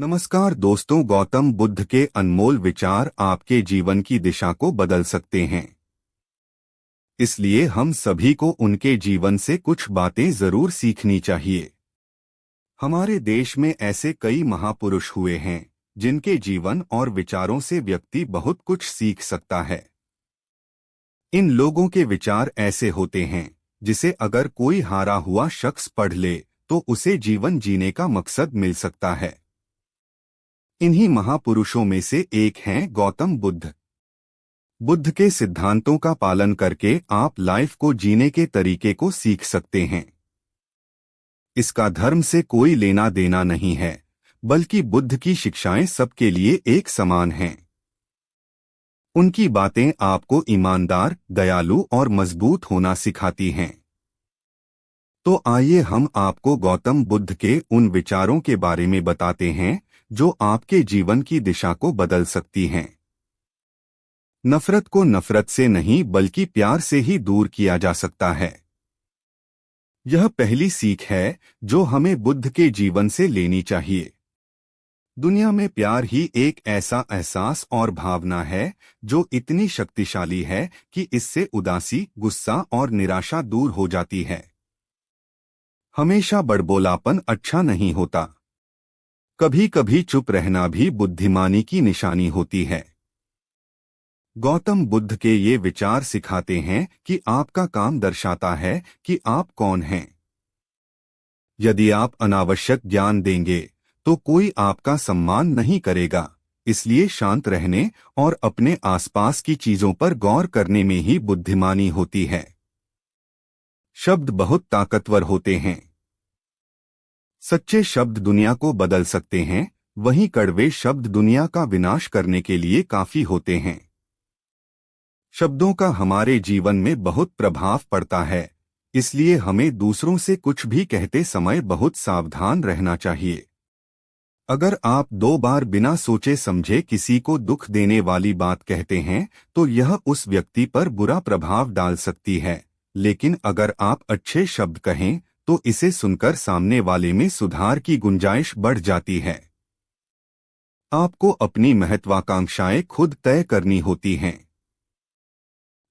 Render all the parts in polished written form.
नमस्कार दोस्तों, गौतम बुद्ध के अनमोल विचार आपके जीवन की दिशा को बदल सकते हैं। इसलिए हम सभी को उनके जीवन से कुछ बातें जरूर सीखनी चाहिए। हमारे देश में ऐसे कई महापुरुष हुए हैं जिनके जीवन और विचारों से व्यक्ति बहुत कुछ सीख सकता है। इन लोगों के विचार ऐसे होते हैं जिसे अगर कोई हारा हुआ शख्स पढ़ ले तो उसे जीवन जीने का मकसद मिल सकता है। इन्हीं महापुरुषों में से एक हैं गौतम बुद्ध। बुद्ध के सिद्धांतों का पालन करके आप लाइफ को जीने के तरीके को सीख सकते हैं। इसका धर्म से कोई लेना देना नहीं है, बल्कि बुद्ध की शिक्षाएं सबके लिए एक समान हैं। उनकी बातें आपको ईमानदार, दयालु और मजबूत होना सिखाती हैं। तो आइए हम आपको गौतम बुद्ध के उन विचारों के बारे में बताते हैं जो आपके जीवन की दिशा को बदल सकती हैं। नफरत को नफरत से नहीं बल्कि प्यार से ही दूर किया जा सकता है। यह पहली सीख है जो हमें बुद्ध के जीवन से लेनी चाहिए। दुनिया में प्यार ही एक ऐसा एहसास और भावना है जो इतनी शक्तिशाली है कि इससे उदासी, गुस्सा और निराशा दूर हो जाती है। हमेशा बड़बोलापन अच्छा नहीं होता। कभी कभी चुप रहना भी बुद्धिमानी की निशानी होती है। गौतम बुद्ध के ये विचार सिखाते हैं कि आपका काम दर्शाता है कि आप कौन हैं। यदि आप अनावश्यक ज्ञान देंगे तो कोई आपका सम्मान नहीं करेगा। इसलिए शांत रहने और अपने आसपास की चीजों पर गौर करने में ही बुद्धिमानी होती है। शब्द बहुत ताकतवर होते हैं। सच्चे शब्द दुनिया को बदल सकते हैं, वहीं कड़वे शब्द दुनिया का विनाश करने के लिए काफी होते हैं। शब्दों का हमारे जीवन में बहुत प्रभाव पड़ता है, इसलिए हमें दूसरों से कुछ भी कहते समय बहुत सावधान रहना चाहिए। अगर आप 2 बार बिना सोचे समझे किसी को दुख देने वाली बात कहते हैं तो यह उस व्यक्ति पर बुरा प्रभाव डाल सकती है, लेकिन अगर आप अच्छे शब्द कहें तो इसे सुनकर सामने वाले में सुधार की गुंजाइश बढ़ जाती है। आपको अपनी महत्वाकांक्षाएं खुद तय करनी होती हैं।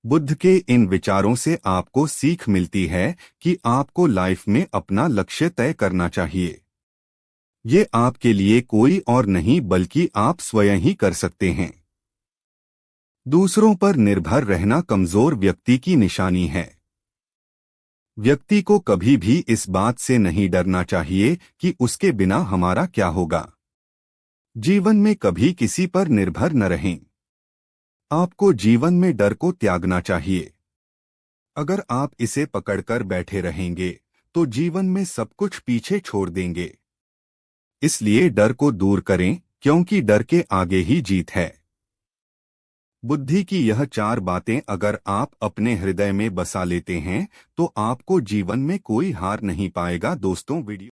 बुद्ध के इन विचारों से आपको सीख मिलती है कि आपको लाइफ में अपना लक्ष्य तय करना चाहिए। ये आपके लिए कोई और नहीं बल्कि आप स्वयं ही कर सकते हैं। दूसरों पर निर्भर रहना कमजोर व्यक्ति की निशानी है। व्यक्ति को कभी भी इस बात से नहीं डरना चाहिए कि उसके बिना हमारा क्या होगा। जीवन में कभी किसी पर निर्भर न रहें। आपको जीवन में डर को त्यागना चाहिए। अगर आप इसे पकड़कर बैठे रहेंगे तो जीवन में सब कुछ पीछे छोड़ देंगे। इसलिए डर को दूर करें, क्योंकि डर के आगे ही जीत है। बुद्धि की यह 4 बातें अगर आप अपने हृदय में बसा लेते हैं तो आपको जीवन में कोई हार नहीं पाएगा। दोस्तों, वीडियो